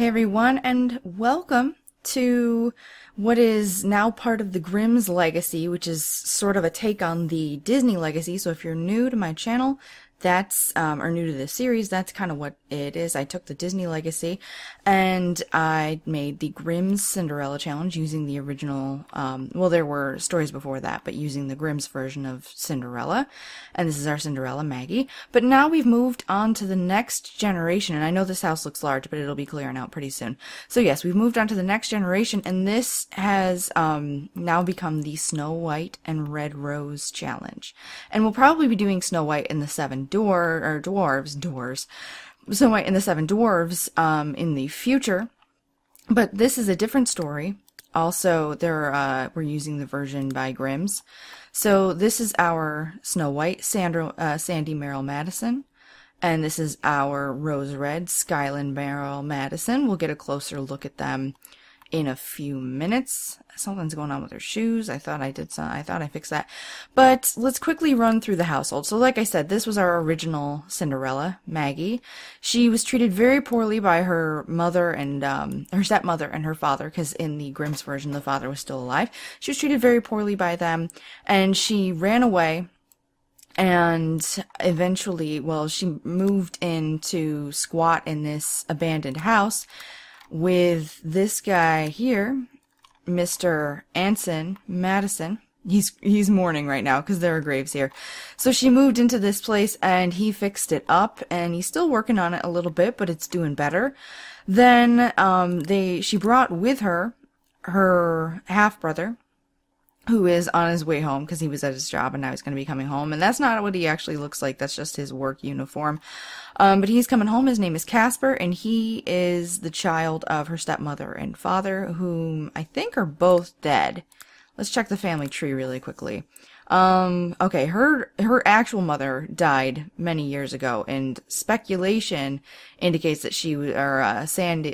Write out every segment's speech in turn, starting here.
Hey everyone, and welcome to what is now part of the Grimm's legacy, which is sort of a take on the Disney legacy. So if you're new to my channel, that's, or new to this series, that's kind of what it is. I took the Disney legacy and I made the Grimm's Cinderella challenge using the original, well, there were stories before that, but using the Grimm's version of Cinderella. And this is our Cinderella, Maggie. But now we've moved on to the next generation, and I know this house looks large, but it'll be clearing out pretty soon. So yes, we've moved on to the next generation, and this has now become the Snow White and Red Rose challenge. And we'll probably be doing Snow White and the Seven Dwarves, Snow White and the Seven Dwarves in the future. But this is a different story. Also, we're using the version by Grimm's. So this is our Snow White, Sandy Merrill Madison. And this is our Rose Red, Skyland Merrill Madison. We'll get a closer look at them in a few minutes. Something's going on with her shoes. I thought I fixed that. But let's quickly run through the household. So like I said, this was our original Cinderella, Maggie. She was treated very poorly by her mother and her stepmother and her father, because in the Grimm's version the father was still alive. She was treated very poorly by them, and she ran away. And eventually, well, she moved in to squat in this abandoned house with this guy here, Mr. Anson Madison. He's mourning right now because there are graves here. So she moved into this place and he fixed it up, and he's still working on it a little bit, but it's doing better. Then she brought with her her half-brother, who is on his way home because he was at his job and now he's going to be coming home. And that's not what he actually looks like. That's just his work uniform. But he's coming home. His name is Casper, and he is the child of her stepmother and father, whom I think are both dead. Let's check the family tree really quickly. Okay, her actual mother died many years ago, and speculation indicates that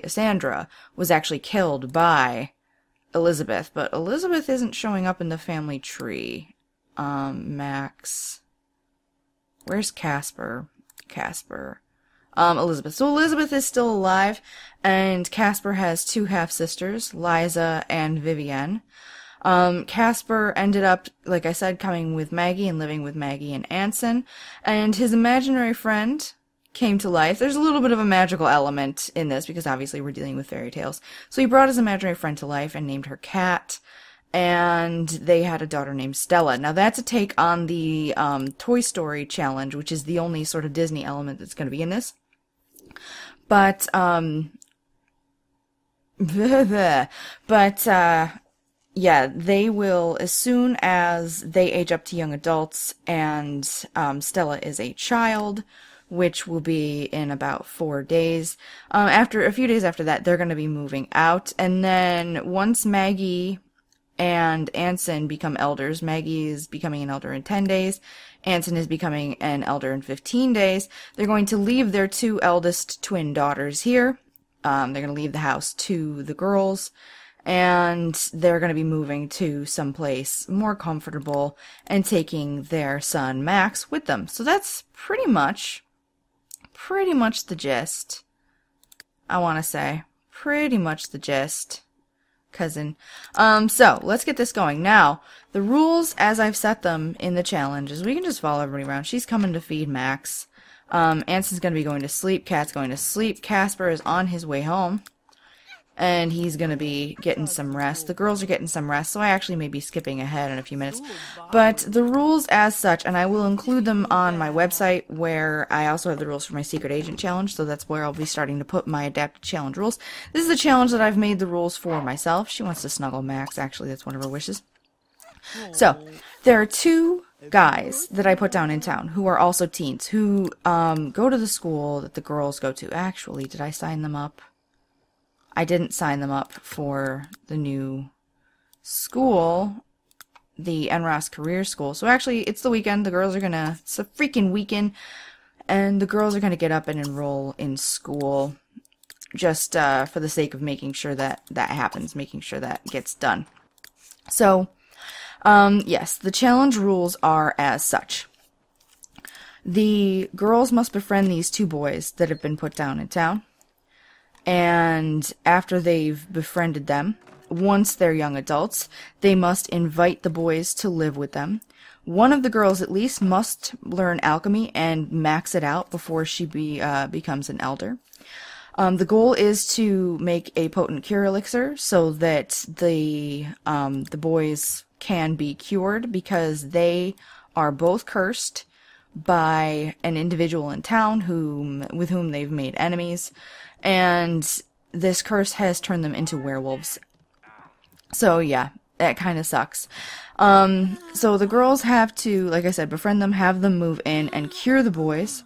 Sandra was actually killed by Elizabeth, but Elizabeth isn't showing up in the family tree. Max. Where's Casper? Elizabeth. So Elizabeth is still alive, and Casper has two half-sisters, Liza and Vivienne. Casper ended up, like I said, coming with Maggie and living with Maggie and Anson, and his imaginary friend came to life. There's a little bit of a magical element in this because obviously we're dealing with fairy tales. So he brought his imaginary friend to life and named her Cat, and they had a daughter named Stella. Now that's a take on the Toy Story challenge, which is the only sort of Disney element that's going to be in this. But yeah, they will, as soon as they age up to young adults, and Stella is a child, which will be in about 4 days. After a few days after that, they're going to be moving out. And then once Maggie and Anson become elders, Maggie is becoming an elder in 10 days. Anson is becoming an elder in 15 days. They're going to leave their two eldest twin daughters here. They're going to leave the house to the girls, and they're going to be moving to someplace more comfortable and taking their son Max with them. So that's pretty much the gist, I want to say. Pretty much the gist, cousin. So, let's get this going. Now, the rules as I've set them in the challenge is we can just follow everybody around. She's coming to feed Max. Anson's going to be going to sleep. Cat's going to sleep. Casper is on his way home, and he's going to be getting some rest. The girls are getting some rest, so I actually may be skipping ahead in a few minutes. But the rules as such, and I will include them on my website, where I also have the rules for my Secret Agent Challenge, so that's where I'll be starting to put my Adapted Challenge rules. This is a challenge that I've made the rules for myself. She wants to snuggle Max, actually, that's one of her wishes. So, there are two guys that I put down in town who are also teens, who go to the school that the girls go to. Actually, did I sign them up? I didn't sign them up for the new school, the NROS Career School. So actually, it's the weekend. It's a freaking weekend, and the girls are gonna get up and enroll in school, just for the sake of making sure that happens, making sure that gets done. So, yes, the challenge rules are as such. The girls must befriend these two boys that have been put down in town. and after they've befriended them, once they're young adults, they must invite the boys to live with them. One of the girls, at least, must learn alchemy and max it out before she becomes an elder. The goal is to make a potent cure elixir so that the boys can be cured, because they are both cursed by an individual in town with whom they've made enemies, and this curse has turned them into werewolves. So yeah, that kind of sucks. So the girls have to, like I said, befriend them, have them move in, and cure the boys.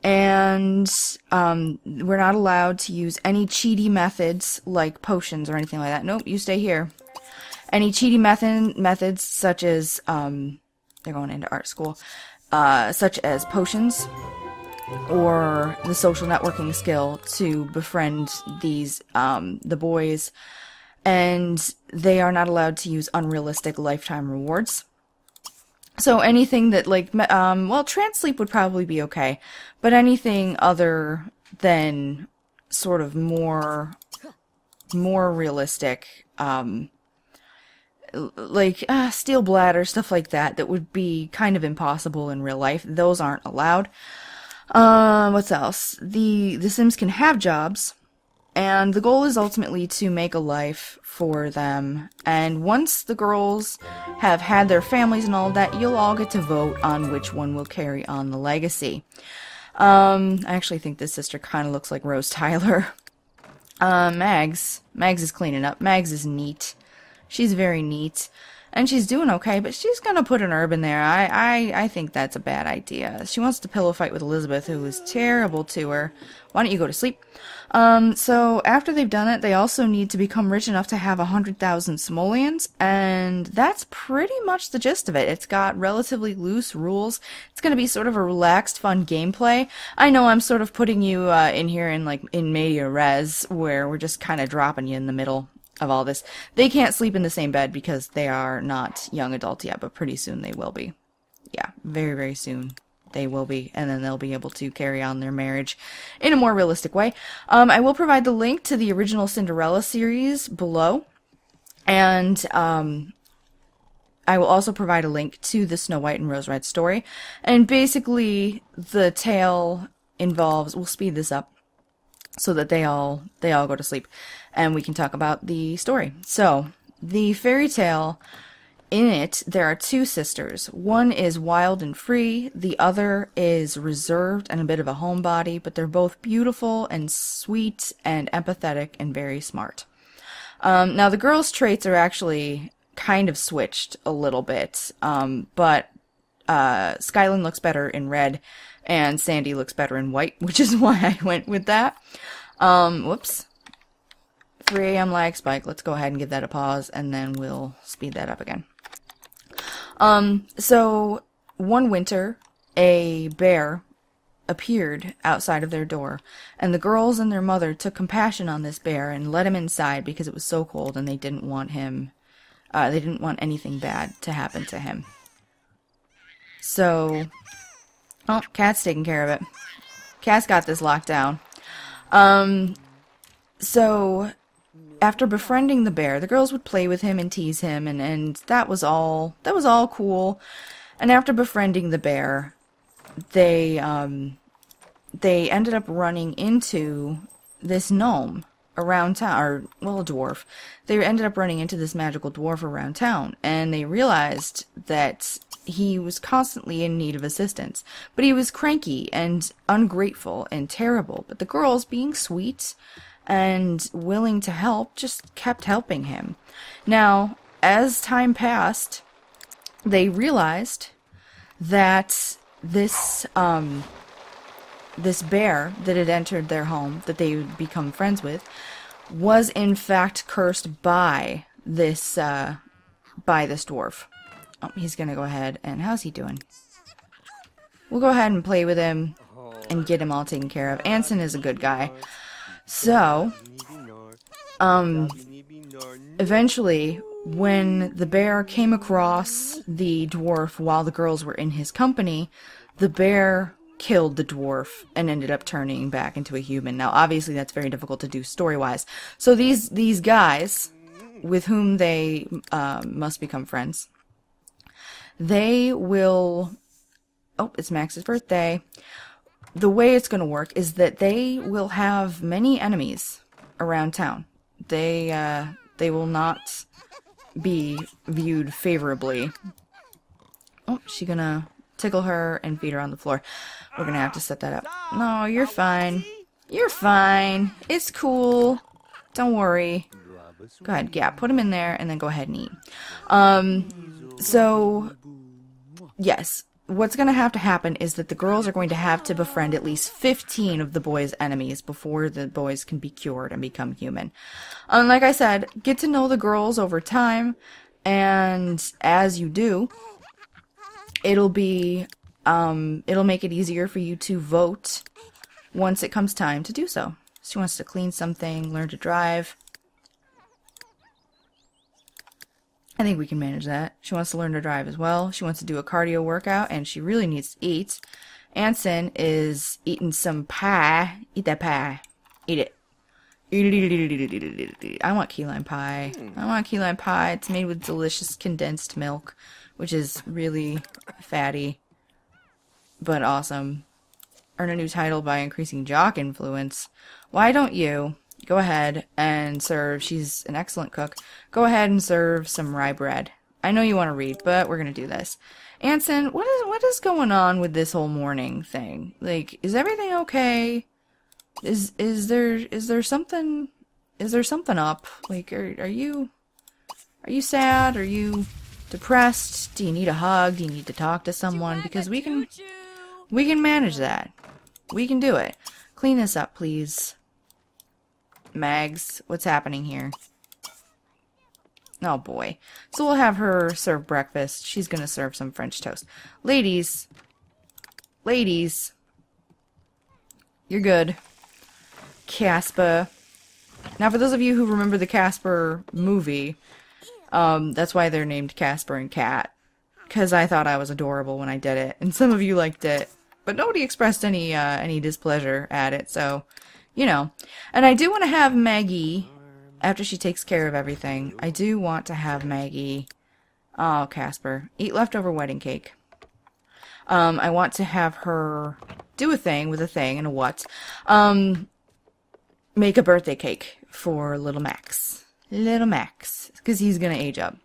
And we're not allowed to use any cheaty methods like potions or anything like that. Nope, you stay here. Any cheaty methods such as, they're going into art school, such as potions or the social networking skill to befriend these, the boys. And they are not allowed to use unrealistic lifetime rewards. So anything that, like, well, trance sleep would probably be okay, but anything other than sort of more realistic, like steel bladder, stuff like that, that would be kind of impossible in real life, those aren't allowed. What's else? The Sims can have jobs, and the goal is ultimately to make a life for them. And once the girls have had their families and all of that, you'll all get to vote on which one will carry on the legacy. I actually think this sister kind of looks like Rose Tyler. Mags is cleaning up. Mags is neat. She's very neat. And she's doing okay, but she's gonna put an herb in there. I think that's a bad idea. She wants to pillow fight with Elizabeth, who was terrible to her. Why don't you go to sleep? So after they've done it, they also need to become rich enough to have 100,000 simoleons, and that's pretty much the gist of it. It's got relatively loose rules. It's gonna be sort of a relaxed, fun gameplay. I know I'm sort of putting you in here in media res, where we're just kind of dropping you in the middle of all this. They can't sleep in the same bed because they are not young adults yet, but pretty soon they will be. Yeah, very, very soon they will be, and then they'll be able to carry on their marriage in a more realistic way. I will provide the link to the original Cinderella series below, and I will also provide a link to the Snow White and Rose Red story. And basically, the tale involves, we'll speed this up so that they all go to sleep, and we can talk about the story. So, the fairy tale, in it, there are two sisters. One is wild and free, the other is reserved and a bit of a homebody, but they're both beautiful and sweet and empathetic and very smart. Now, the girls' traits are actually kind of switched a little bit, but Skylin looks better in red, and Sandy looks better in white, which is why I went with that. Whoops. 3 a.m. lag spike. Let's go ahead and give that a pause, and then we'll speed that up again. So, one winter, a bear appeared outside of their door, and the girls and their mother took compassion on this bear and let him inside because it was so cold and they didn't want him, they didn't want anything bad to happen to him. So, oh, Cat's taking care of it. Cat's got this locked down. So, after befriending the bear, the girls would play with him and tease him, and that was all cool. And after befriending the bear, they ended up running into this gnome around town, or, well, a dwarf. They ended up running into this magical dwarf around town, and they realized that he was constantly in need of assistance. But he was cranky and ungrateful and terrible, but the girls, being sweet and willing to help, just kept helping him. Now, as time passed, they realized that this bear that had entered their home, that they would become friends with, was in fact cursed by this dwarf. Oh, he's gonna go ahead and, how's he doing? We'll go ahead and play with him and get him all taken care of. Anson is a good guy. So, eventually, when the bear came across the dwarf while the girls were in his company, the bear killed the dwarf and ended up turning back into a human. Now, obviously, that's very difficult to do story-wise. So these guys, with whom they must become friends, they will... Oh, it's Max's birthday. The way it's going to work is that they will have many enemies around town. They will not be viewed favorably. Oh, she's gonna tickle her and feed her on the floor. We're gonna have to set that up. No, you're fine. You're fine. It's cool. Don't worry. Go ahead, yeah, put him in there and then go ahead and eat. So, yes, what's gonna have to happen is that the girls are going to have to befriend at least 15 of the boys' enemies before the boys can be cured and become human. Like I said, get to know the girls over time, and as you do, it'll be, it'll make it easier for you to vote once it comes time to do so. She wants to clean something, learn to drive. I think we can manage that. She wants to learn to drive as well. She wants to do a cardio workout, and she really needs to eat. Anson is eating some pie. Eat that pie. Eat it. I want key lime pie. I want key lime pie. It's made with delicious condensed milk, which is really fatty, but awesome. Earn a new title by increasing jock influence. Why don't you go ahead and serve? She's an excellent cook. Go ahead and serve some rye bread. I know you want to read, but we're gonna do this. Anson, what is going on with this whole morning thing? Like, is everything okay? Is there something up? Like, are you sad? Are you depressed? Do you need a hug? Do you need to talk to someone? Because we can manage that. We can do it. Clean this up, please. Mags, what's happening here? Oh boy. So we'll have her serve breakfast. She's gonna serve some French toast. Ladies, you're good. Casper. Now, for those of you who remember the Casper movie, that's why they're named Casper and Cat. Because I thought I was adorable when I did it, and some of you liked it, but nobody expressed any displeasure at it, so, you know. And I do want to have Maggie, after she takes care of everything, I do want to have Maggie, oh, Casper, eat leftover wedding cake. I want to have her do a thing with a thing and a what. Make a birthday cake for little Max. Little Max. Because he's gonna age up.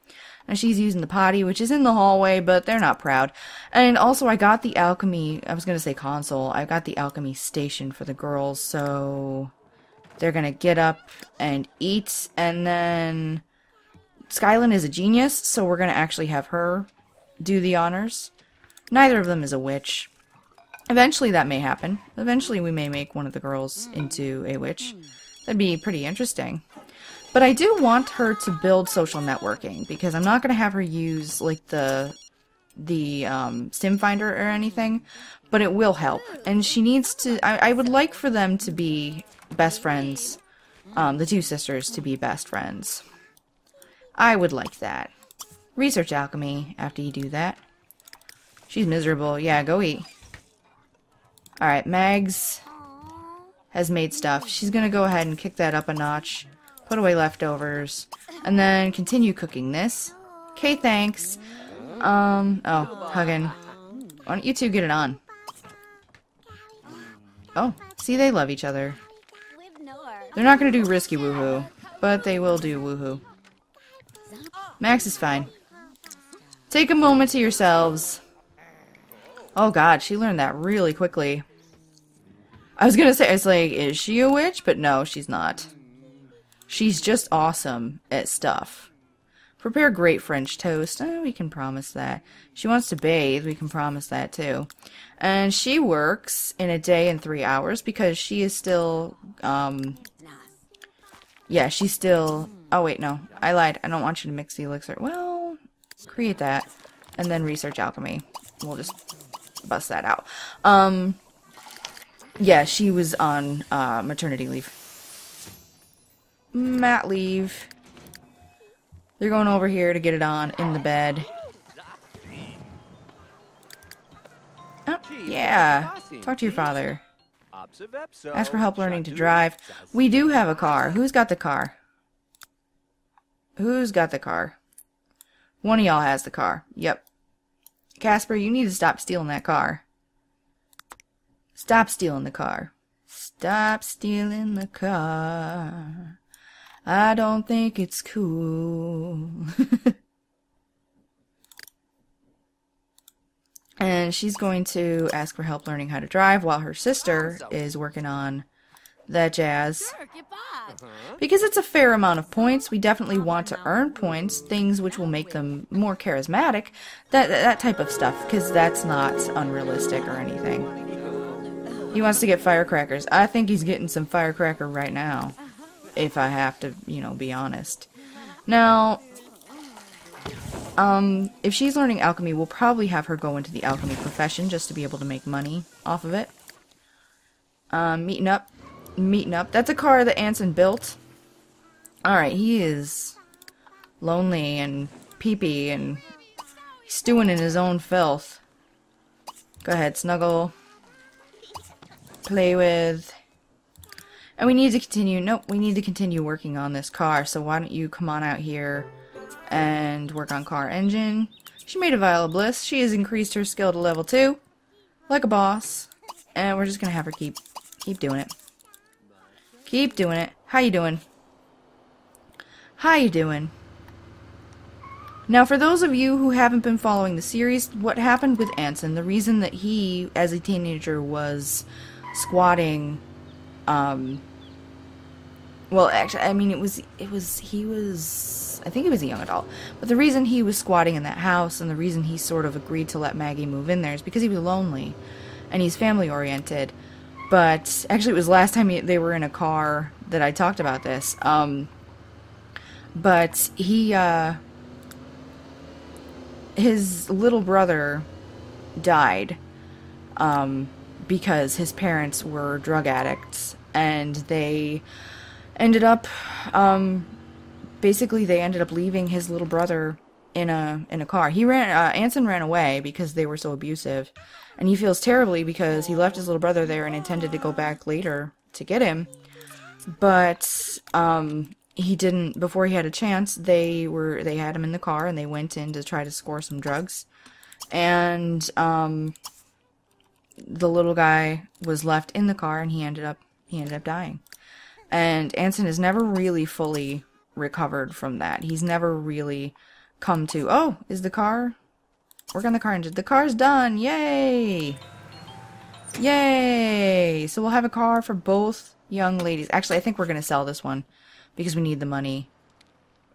And she's using the potty, which is in the hallway, but they're not proud. And also, I got the alchemy, I was gonna say console, I got the alchemy station for the girls, so they're gonna get up and eat, and then Skylin is a genius, so we're gonna actually have her do the honors. Neither of them is a witch. Eventually that may happen. Eventually we may make one of the girls into a witch. That'd be pretty interesting. But I do want her to build social networking, because I'm not going to have her use, like, the sim finder or anything, but it will help. And she needs to... I would like for them to be best friends. The two sisters to be best friends. I would like that. Research alchemy after you do that. She's miserable. Yeah, go eat. Alright, Mags has made stuff. She's gonna go ahead and kick that up a notch. Put away leftovers. And then continue cooking this. Okay, thanks. Oh, hugging. Why don't you two get it on? Oh, see, they love each other. They're not gonna do risky woohoo, but they will do woohoo. Max is fine. Take a moment to yourselves. Oh god, she learned that really quickly. I was gonna say, it's like, is she a witch? But no, she's not. She's just awesome at stuff. Prepare great French toast. We can promise that. She wants to bathe. We can promise that too. And she works in a day and 3 hours because she is still, yeah, she's still... Oh, wait, no. I lied. I don't want you to mix the elixir. Well, create that. And then research alchemy. We'll just bust that out. Yeah, she was on maternity leave. Mat leave. They're going over here to get it on in the bed. Oh, Yeah. Talk to your father. Ask for help learning to drive. We do have a car. Who's got the car? Who's got the car? One of y'all has the car. Yep. Casper, you need to stop stealing that car. Stop stealing the car. Stop stealing the car. I don't think it's cool. And she's going to ask for help learning how to drive while her sister is working on that jazz. Because it's a fair amount of points, we definitely want to earn points, things which will make them more charismatic, that type of stuff, because that's not unrealistic or anything. He wants to get firecrackers. I think he's getting some firecracker right now, if I have to, you know, be honest. Now, if she's learning alchemy, we'll probably have her go into the alchemy profession just to be able to make money off of it. Meeting up. That's a car that Anson built. Alright, he is lonely and peepee and stewing in his own filth. Go ahead, snuggle. Play with. And we need to continue. Nope, we need to continue working on this car. So why don't you come on out here and work on car engine. She made a vial of bliss. She has increased her skill to level 2. Like a boss. And we're just gonna have her keep doing it. Keep doing it. How you doing? How you doing? Now, for those of you who haven't been following the series, what happened with Anson, the reason that he, as a teenager, was squatting, well, actually, I mean, he was, I think he was a young adult, but the reason he was squatting in that house and the reason he sort of agreed to let Maggie move in there is because he was lonely, and he's family-oriented. But, actually, it was last time they were in a car that I talked about this, but he, his little brother died, because his parents were drug addicts, and they ended up, basically they ended up leaving his little brother in a car. Anson ran away because they were so abusive, and he feels terribly because he left his little brother there and intended to go back later to get him, but, he didn't, before he had a chance, they had him in the car, and they went in to try to score some drugs, and, the little guy was left in the car, and he ended up dying. And Anson has never really fully recovered from that. He's never really come to, oh, is the car, work on the car engine. The car's done, yay! Yay! So we'll have a car for both young ladies. Actually, I think we're going to sell this one, because we need the money.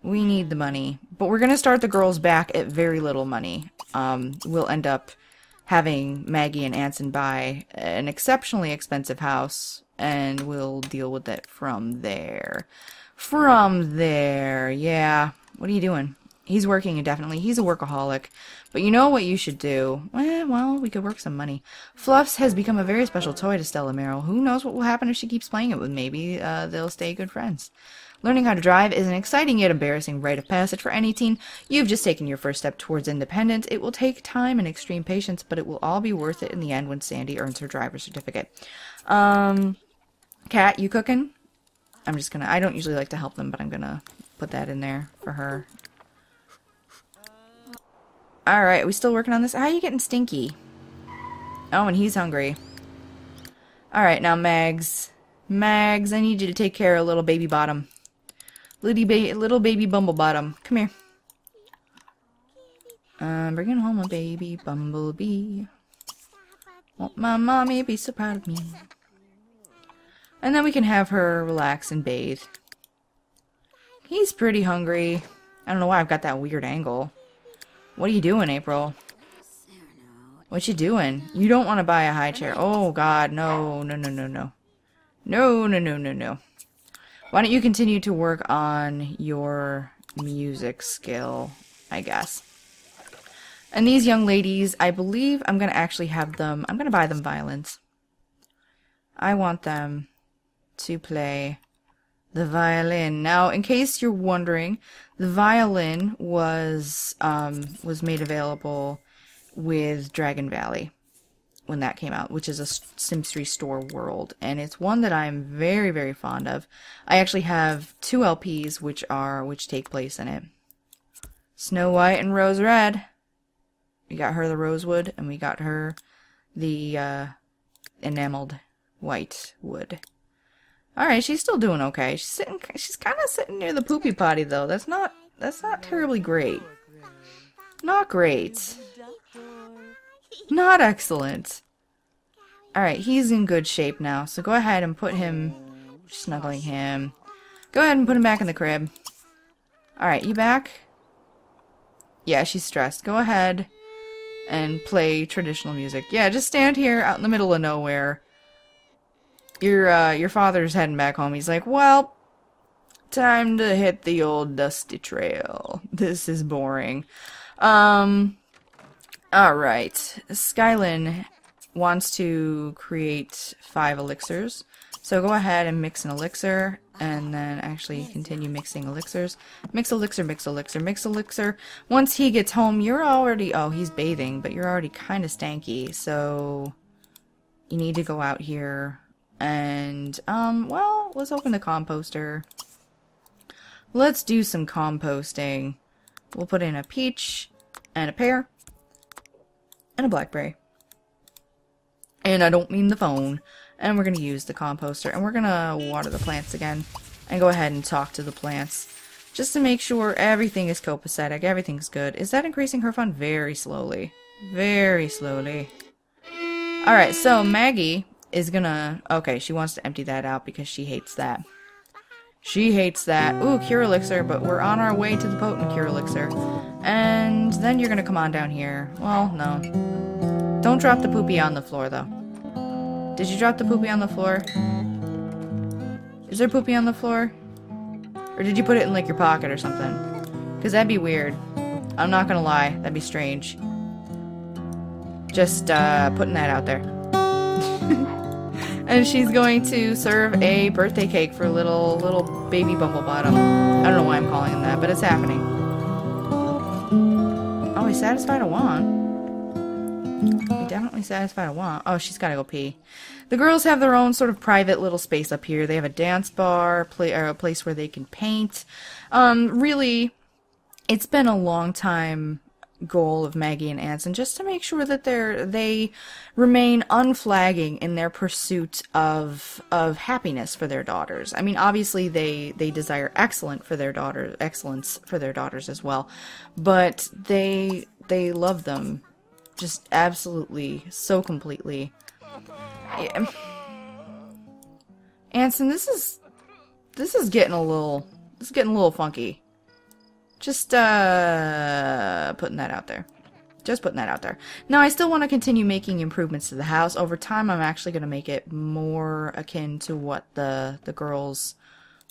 We need the money. But we're going to start the girls back at very little money. We'll end up having Maggie and Anson buy an exceptionally expensive house, and we'll deal with it from there. From there, yeah. What are you doing? He's working indefinitely. He's a workaholic. But you know what you should do? Well, we could work some money. Fluffs has become a very special toy to Stella Merrill. Who knows what will happen if she keeps playing it with? Maybe they'll stay good friends. Learning how to drive is an exciting yet embarrassing rite of passage for any teen. You've just taken your first step towards independence. It will take time and extreme patience, but it will all be worth it in the end when Sandy earns her driver's certificate. Kat, you cooking? I don't usually like to help them, but I'm gonna put that in there for her. Alright, are we still working on this? How are you getting stinky? Oh, and he's hungry. Alright, now Mags. Mags, I need you to take care of little baby bottom. Little baby bumblebottom. Come here. I'm bringing home a baby bumblebee. Won't my mommy be so proud of me? And then we can have her relax and bathe. He's pretty hungry. I don't know why I've got that weird angle. What are you doing, April? What you doing? You don't want to buy a high chair. Oh, God, no, no, no, no, no. No, no, no, no, no. Why don't you continue to work on your music skill, I guess. And these young ladies, I believe I'm going to actually have them, I'm going to buy them violins. I want them to play the violin. Now, in case you're wondering, the violin was made available with Dragon Valley. when that came out, which is a Sims 3 store world, and it's one that I'm very, very fond of. I actually have 2 LPs which take place in it. Snow White and Rose Red. We got her the rosewood, and we got her the enameled white wood. Alright, she's still doing okay. She's kind of sitting near the poopy potty, though. That's not terribly great. Not great. Not excellent. Alright, he's in good shape now, so go ahead and put him... Snuggling him. Go ahead and put him back in the crib. Alright, you back? Yeah, she's stressed. Go ahead and play traditional music. Yeah, just stand here out in the middle of nowhere. Your father's heading back home. He's like, well, time to hit the old dusty trail. This is boring. Alright. Skylin wants to create 5 elixirs. So go ahead and mix an elixir, and then actually continue mixing elixirs. Mix elixir, mix elixir, mix elixir. Once he gets home, you're already... Oh, he's bathing, but you're already kind of stanky, so... You need to go out here and, well, let's open the composter. Let's do some composting. We'll put in a peach, and a pear, and a blackberry. And I don't mean the phone. And we're going to use the composter, and we're going to water the plants again, and go ahead and talk to the plants, just to make sure everything is copacetic, everything's good. Is that increasing her fun? Very slowly. Very slowly. Alright, so Maggie is gonna... Okay, she wants to empty that out because she hates that. She hates that. Ooh, cure elixir, but we're on our way to the potent cure elixir. And then you're gonna come on down here. Well, no. Don't drop the poopy on the floor, though. Did you drop the poopy on the floor? Is there poopy on the floor? Or did you put it in, like, your pocket or something? Because that'd be weird. I'm not gonna lie. That'd be strange. Just, putting that out there. And she's going to serve a birthday cake for little baby Bumblebottom. I don't know why I'm calling him that, but it's happening. Oh, he satisfied a want. We definitely satisfied a want. Oh, she's gotta go pee. The girls have their own sort of private little space up here. They have a dance bar, a place where they can paint. Really, it's been a long time goal of Maggie and Anson just to make sure that they remain unflagging in their pursuit of happiness for their daughters. I mean, obviously they desire excellence for their daughters as well, but they love them just absolutely so completely. Yeah. Anson, this is getting a little funky. Just, putting that out there. Just putting that out there. Now, I still want to continue making improvements to the house. Over time, I'm actually going to make it more akin to what the girls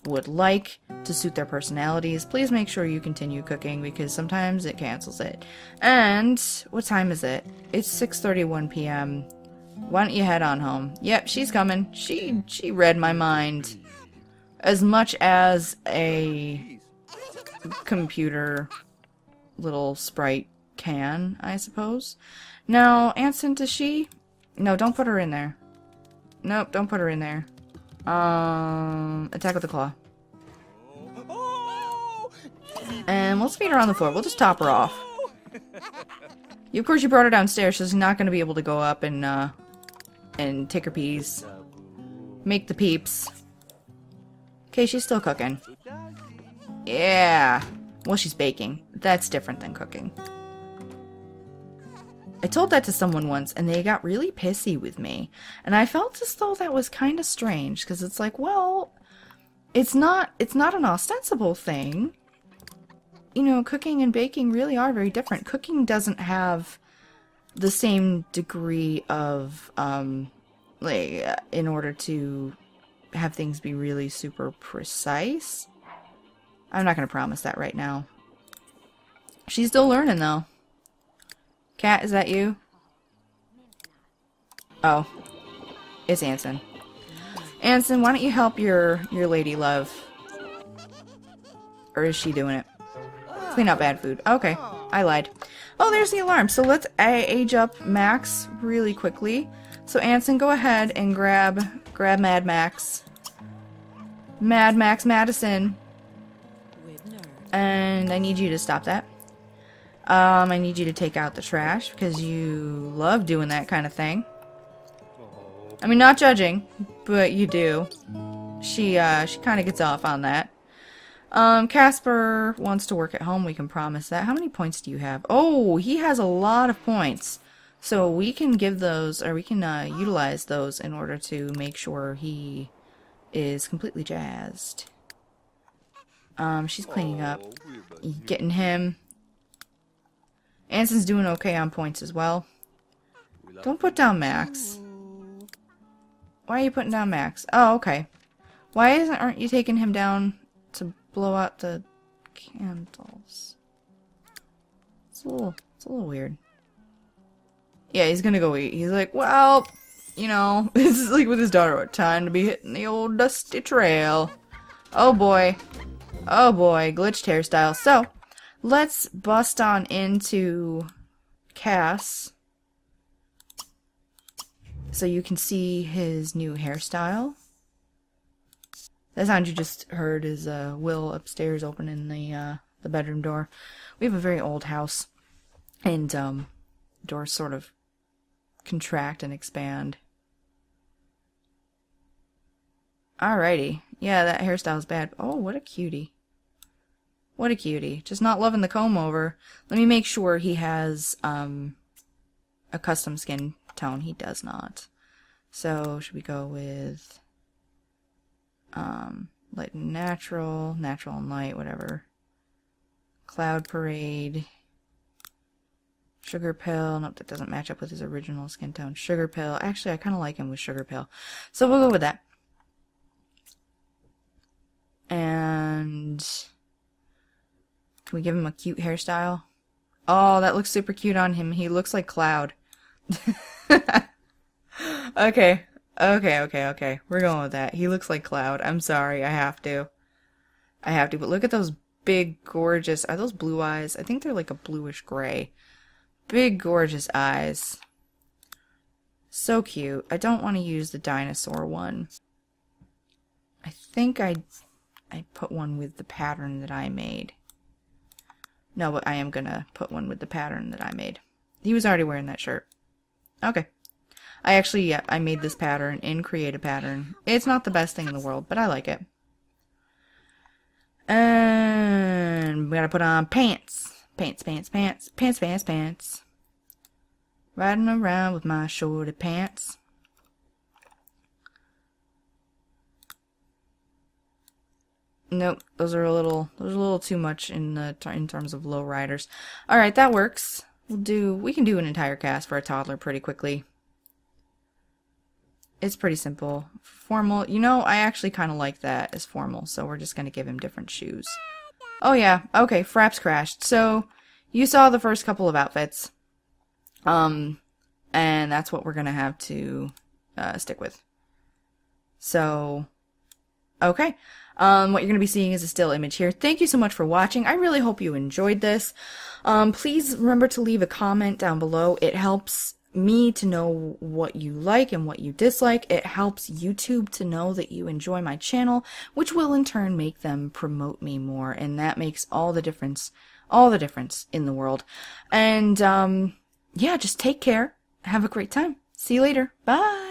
would like to suit their personalities. Please make sure you continue cooking, because sometimes it cancels it. And, what time is it? It's 6:31 p.m. Why don't you head on home? Yep, she's coming. She read my mind. As much as a computer little sprite can, I suppose. Now, Anson, does she... No, don't put her in there. Nope, don't put her in there. Attack with the claw. And we'll feed her on the floor. We'll just top her off. Of course, you brought her downstairs, so she's not going to be able to go up and take her peas. Make the peeps. Okay, she's still cooking. Yeah. Well, she's baking. That's different than cooking. I told that to someone once, and they got really pissy with me. And I felt as though that was kind of strange, because it's like, well, it's not an ostensible thing. You know, cooking and baking really are very different. Cooking doesn't have the same degree of, like, in order to have things be really super precise. I'm not going to promise that right now. She's still learning, though. Cat, is that you? Oh. It's Anson. Anson, why don't you help your lady love? Or is she doing it? Clean up bad food. Okay. I lied. Oh, there's the alarm. So let's age up Max really quickly. So Anson, go ahead and grab Mad Max. Mad Max Madison. And I need you to stop that. I need you to take out the trash because you love doing that kind of thing. I mean, not judging, but you do. She kind of gets off on that. Casper wants to work at home, we can promise that. How many points do you have? Oh, he has a lot of points. So we can give those, or we can utilize those in order to make sure he is completely jazzed. She's cleaning up. Getting him. Anson's doing okay on points as well. Don't put down Max. Why are you putting down Max? Oh, okay. Why aren't you taking him down to blow out the candles? It's a little weird. Yeah, he's gonna go eat. He's like, well, you know, this is like with his daughter. Time to be hitting the old dusty trail. Oh boy. Oh boy, glitched hairstyle. So, let's bust on into Cass so you can see his new hairstyle. That sound you just heard is Will upstairs opening the bedroom door. We have a very old house, and doors sort of contract and expand. Alrighty. Yeah, that hairstyle's bad. Oh, what a cutie. What a cutie. Just not loving the comb over. Let me make sure he has a custom skin tone. He does not. So, should we go with light and natural, natural and light, whatever. Cloud Parade. Sugar Pill. Nope, that doesn't match up with his original skin tone. Sugar Pill. Actually, I kind of like him with Sugar Pill. So we'll go with that. And can we give him a cute hairstyle? Oh, that looks super cute on him. He looks like Cloud. Okay. Okay. We're going with that. He looks like Cloud. I'm sorry. I have to. But look at those big, gorgeous... Are those blue eyes? I think they're like a bluish gray. Big, gorgeous eyes. So cute. I don't want to use the dinosaur one. I think I put one with the pattern that I made. No, but I am going to put one with the pattern that I made. He was already wearing that shirt. Okay. I made this pattern in Create a Pattern. It's not the best thing in the world, but I like it. And we gotta put on pants. Pants. Riding around with my shorty pants. Nope, those are a little too much in terms of low riders. All right, that works. We can do an entire cast for a toddler pretty quickly. It's pretty simple. Formal. You know, I actually kind of like that as formal, so we're just going to give him different shoes. Oh yeah, okay, Fraps crashed. So, you saw the first couple of outfits. And that's what we're going to have to stick with. So, okay. What you're going to be seeing is a still image here. Thank you so much for watching. I really hope you enjoyed this. Please remember to leave a comment down below. It helps me to know what you like and what you dislike. It helps YouTube to know that you enjoy my channel, which will in turn make them promote me more, and that makes all the difference in the world. And yeah, just take care. Have a great time. See you later. Bye.